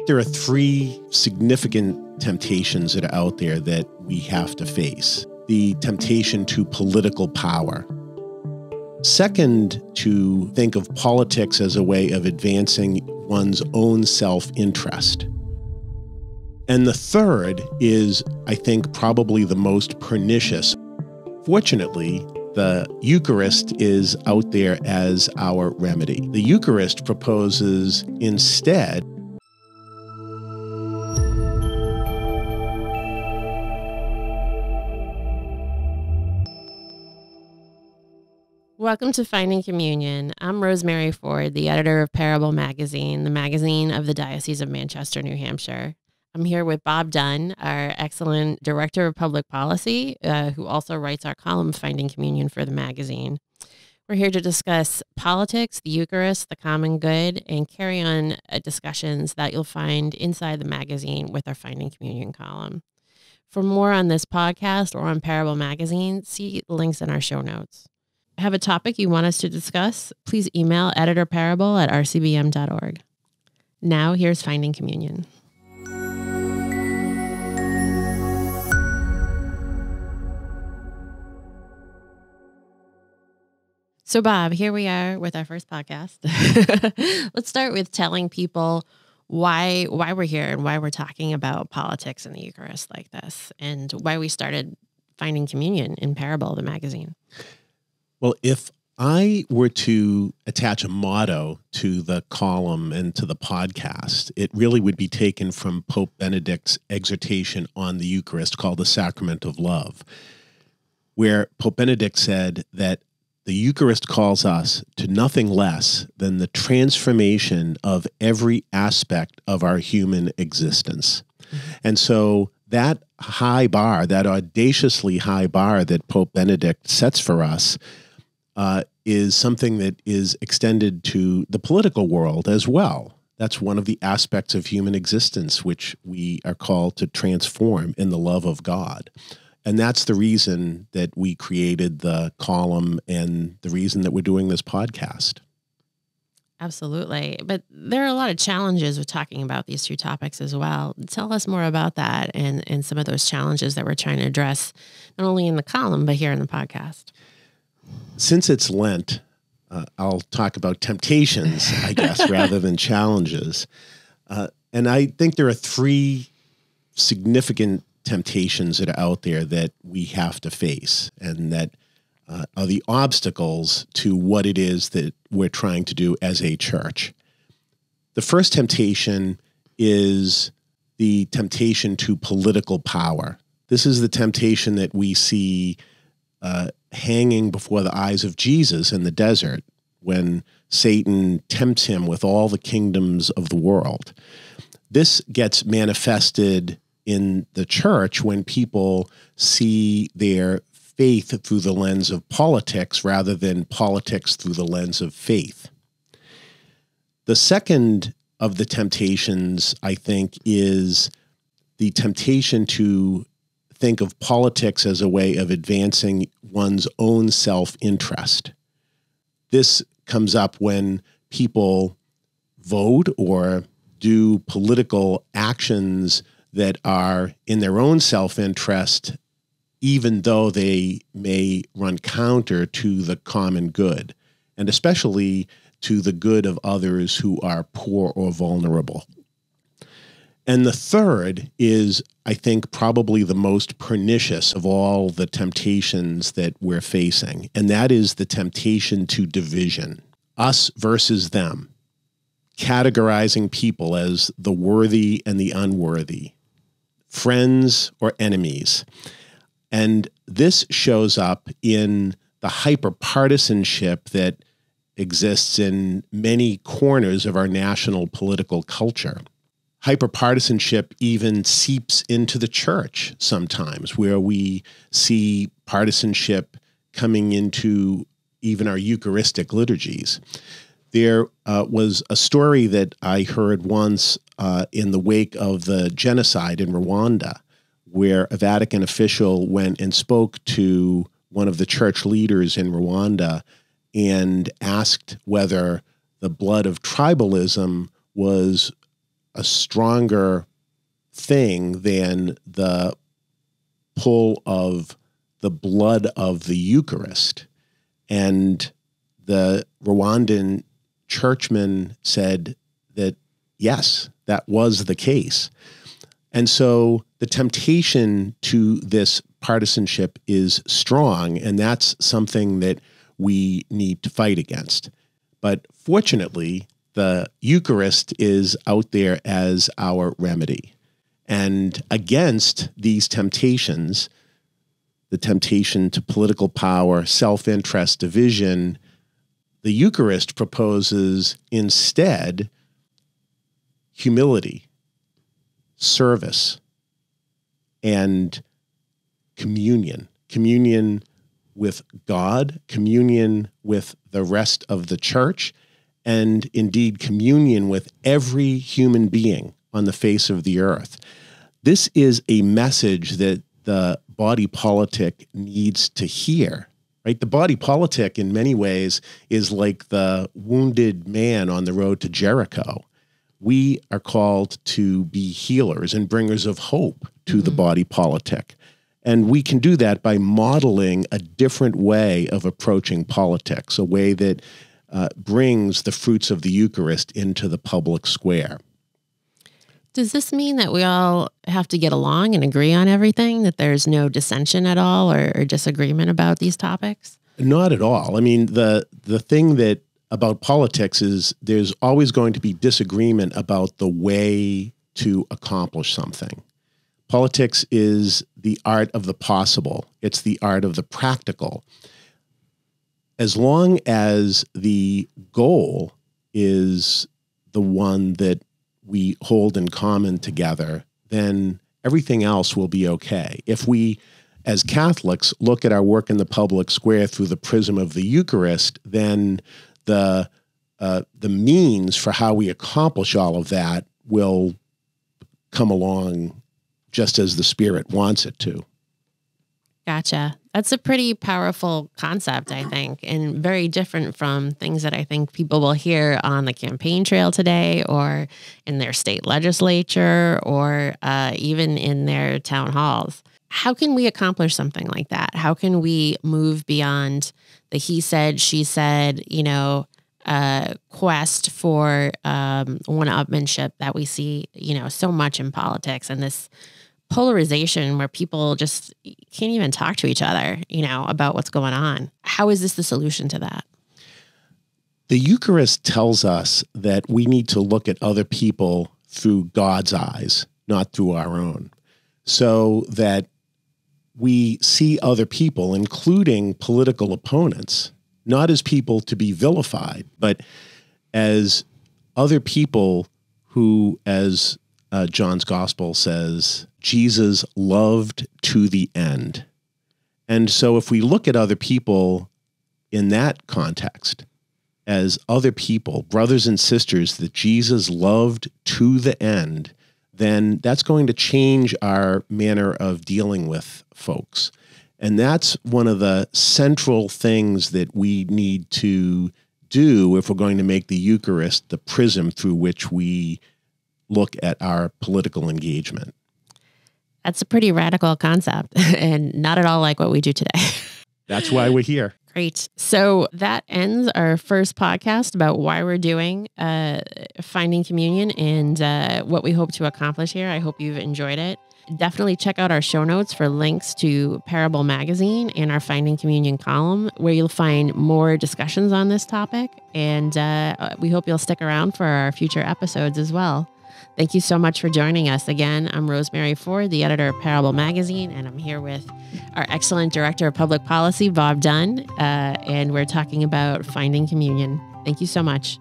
There are three significant temptations that are out there that we have to face. The temptation to political power. Second, to think of politics as a way of advancing one's own self-interest. And the third is, I think, probably the most pernicious. Fortunately, the Eucharist is out there as our remedy. The Eucharist proposes instead Welcome to Finding Communion. I'm Rosemary Ford, the editor of Parable Magazine, the magazine of the Diocese of Manchester, New Hampshire. I'm here with Bob Dunn, our excellent director of public policy, who also writes our column Finding Communion for the magazine. We're here to discuss politics, the Eucharist, the common good, and carry on discussions that you'll find inside the magazine with our Finding Communion column. For more on this podcast or on Parable Magazine, see links in our show notes. Have a topic you want us to discuss? Please email editorparable@rcbm.org. Now, here's Finding Communion. So, Bob, here we are with our first podcast. Let's start with telling people why we're here and why we're talking about politics and the Eucharist like this, and why we started Finding Communion in Parable, the magazine. Well, if I were to attach a motto to the column and to the podcast, it really would be taken from Pope Benedict's exhortation on the Eucharist called the Sacrament of Love, where Pope Benedict said that the Eucharist calls us to nothing less than the transformation of every aspect of our human existence. Mm-hmm. And so that high bar, that audaciously high bar that Pope Benedict sets for us, is something that is extended to the political world as well. That's one of the aspects of human existence which we are called to transform in the love of God. And that's the reason that we created the column and the reason that we're doing this podcast. Absolutely. But there are a lot of challenges with talking about these two topics as well. Tell us more about that and some of those challenges that we're trying to address, not only in the column, but here in the podcast. Since it's Lent, I'll talk about temptations, I guess, rather than challenges. And I think there are three significant temptations that are out there that we have to face, and that are the obstacles to what it is that we're trying to do as a church. The first temptation is the temptation to political power. This is the temptation that we see hanging before the eyes of Jesus in the desert when Satan tempts him with all the kingdoms of the world. This gets manifested in the church when people see their faith through the lens of politics rather than politics through the lens of faith. The second of the temptations, I think, is the temptation to think of politics as a way of advancing one's own self-interest. This comes up when people vote or do political actions that are in their own self-interest, even though they may run counter to the common good, and especially to the good of others who are poor or vulnerable. And the third is, I think, probably the most pernicious of all the temptations that we're facing, and that is the temptation to division, us versus them, categorizing people as the worthy and the unworthy, friends or enemies. And this shows up in the hyper-partisanship that exists in many corners of our national political culture. Hyperpartisanship even seeps into the church sometimes, where we see partisanship coming into even our Eucharistic liturgies. There was a story that I heard once in the wake of the genocide in Rwanda, where a Vatican official went and spoke to one of the church leaders in Rwanda and asked whether the blood of tribalism was a stronger thing than the pull of the blood of the Eucharist. And the Rwandan churchmen said that, yes, that was the case. And so the temptation to this partisanship is strong, and that's something that we need to fight against. But fortunately, the Eucharist is out there as our remedy. And against these temptations, the temptation to political power, self-interest, division, the Eucharist proposes instead humility, service, and communion with God, communion with the rest of the church, and indeed communion with every human being on the face of the earth. This is a message that the body politic needs to hear, right? The body politic in many ways is like the wounded man on the road to Jericho. We are called to be healers and bringers of hope to the body politic. And we can do that by modeling a different way of approaching politics, a way that brings the fruits of the Eucharist into the public square. Does this mean that we all have to get along and agree on everything, that there's no dissension at all or disagreement about these topics? Not at all. I mean, the thing that about politics is there's always going to be disagreement about the way to accomplish something. Politics is the art of the possible. It's the art of the practical. As long as the goal is the one that we hold in common together, then everything else will be okay. If we, as Catholics, look at our work in the public square through the prism of the Eucharist, then the means for how we accomplish all of that will come along just as the Spirit wants it to. Gotcha. That's a pretty powerful concept, I think, and very different from things that I think people will hear on the campaign trail today or in their state legislature or even in their town halls. How can we accomplish something like that? How can we move beyond the he said, she said, quest for one-upmanship that we see, so much in politics, and this polarization where people just can't even talk to each other, about what's going on? How is this the solution to that? The Eucharist tells us that we need to look at other people through God's eyes, not through our own, so that we see other people, including political opponents, not as people to be vilified, but as other people who, as John's Gospel says, Jesus loved to the end. And so if we look at other people in that context, as other people, brothers and sisters that Jesus loved to the end, then that's going to change our manner of dealing with folks. And that's one of the central things that we need to do if we're going to make the Eucharist the prism through which we look at our political engagement. That's a pretty radical concept and not at all like what we do today. That's why we're here. Great. So that ends our first podcast about why we're doing Finding Communion and what we hope to accomplish here. I hope you've enjoyed it. Definitely check out our show notes for links to Parable Magazine and our Finding Communion column, where you'll find more discussions on this topic. And we hope you'll stick around for our future episodes as well. Thank you so much for joining us. Again, I'm Rosemary Ford, the editor of Parable Magazine, and I'm here with our excellent director of public policy, Bob Dunn, and we're talking about Finding Communion. Thank you so much.